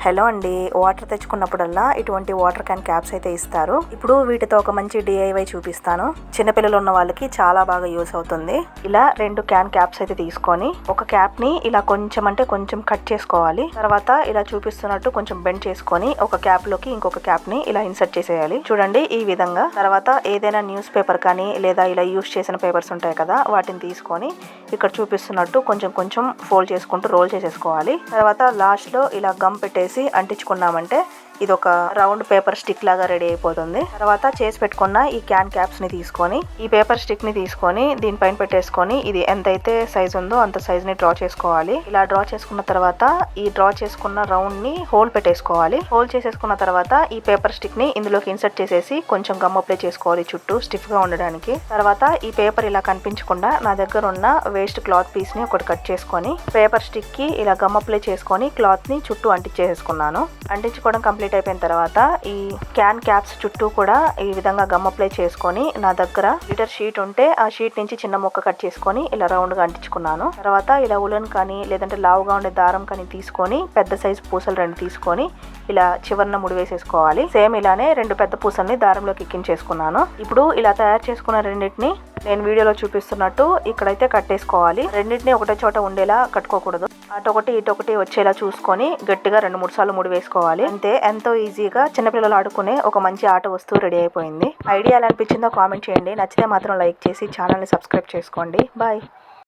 Hello అండి, water తెచ్చుకున్నప్పుడల్లా ఇటువంటి water can caps అయితే ఇస్తారు. ఇప్పుడు వీటితో ఒక మంచి DIY చూపిస్తాను. చిన్నపిల్లలు ఉన్న వాళ్ళకి చాలా బాగా యూస్ అవుతుంది. ఇలా 2 క్యాన్ క్యాప్స్ అయితే తీసుకొని ఒక క్యాప్ ని ఇలా కొంచెం అంటే కొంచెం కట్ చేసుకోవాలి. తర్వాత ఇలా చూపిస్తున్నట్టు కొంచెం బెండ్ చేసుకొని ఒక క్యాప్ లోకి ఇంకొక క్యాప్ ని ఇలా ఇన్సర్ట్ చేసేయాలి. చూడండి ఈ విధంగా. తర్వాత ఏదైనా న్యూస్ పేపర్ కానీ లేదా ఇలా యూస్ చేసిన పేపర్స్ ఉంటాయి కదా, వాటిని తీసుకొని ఇక్కడ చూపిస్తున్నట్టు కొంచెం కొంచెం ఫోల్డ్ చేసుకుంటూ రోల్ చేసేసుకోవాలి. తర్వాత లాస్ట్ లో ఇలా గమ్ పెట్టేసి అంటించుకున్నామంటే ఇది ఒక రౌండ్ పేపర్ స్టిక్ లాగా రెడీ అయిపోతుంది. తర్వాత చేసి పెట్టుకున్న ఈ క్యాన్ క్యాప్స్ ని తీసుకొని ఈ పేపర్ స్టిక్ ని తీసుకొని దీనిపైన పెట్టేసుకొని ఇది ఎంతైతే సైజ్ ఉందో అంత సైజ్ ని డ్రా చేసుకోవాలి. ఇలా డ్రా చేసుకున్న తర్వాత ఈ డ్రా చేసుకున్న రౌండ్ ని హోల్ పెట్టేసుకోవాలి. హోల్ చేసేసుకున్న తర్వాత ఈ పేపర్ స్టిక్ ని ఇందులోకి ఇన్సర్ట్ చేసేసి కొంచెం గమ్ అప్లై చేసుకోవాలి చుట్టూ స్టిఫ్ గా ఉండడానికి. తర్వాత ఈ పేపర్ ఇలా కనిపించకుండా నా దగ్గర ఉన్న వేస్ట్ క్లాత్ పీస్ ని ఒకటి కట్ చేసుకొని పేపర్ స్టిక్ కి ఇలా గమ్ అప్లై చేసుకొని క్లాత్ ని చుట్టూ అంటించేసుకున్నాను. అంటించుకోవడం కంప్లీట్ అయిపోయిన తర్వాత ఈ క్యాన్ క్యాప్స్ చుట్టూ కూడా ఈ విధంగా గమ్ అప్లై చేసుకొని నా దగ్గర లీటర్ షీట్ ఉంటే ఆ షీట్ నుంచి చిన్న ముక్క కట్ చేసుకొని ఇలా రౌండ్ గా అంటించుకున్నాను. తర్వాత ఇలా ఉలన్ కానీ లేదంటే లావుగా ఉండే దారం కానీ తీసుకొని పెద్ద సైజు పూసలు 2 తీసుకొని ఇలా చివరన ముడివేసేసుకోవాలి. సేమ్ ఇలానే 2 పెద్ద పూసల్ని దారంలోకి ఎక్కించేసుకున్నాను. ఇప్పుడు ఇలా తయారు చేసుకున్న రెండింటిని నేను వీడియోలో చూపిస్తున్నట్టు ఇక్కడైతే కట్టేసుకోవాలి. రెండింటిని ఒకటే చోట ఉండేలా కట్టుకోకూడదు. అటొకటి ఇటొకటి వచ్చేలా చూసుకొని గట్టిగా 2-3 సార్లు ముడి వేసుకోవాలి. అంతే, ఎంతో ఈజీగా చిన్నపిల్లలు ఆడుకునే ఒక మంచి ఆట వస్తువు రెడీ అయిపోయింది. ఐడియా ఎలా అనిపించిందో కామెంట్ చేయండి. నచ్చితే మాత్రం లైక్ చేసి ఛానల్ని సబ్స్క్రైబ్ చేసుకోండి. బాయ్.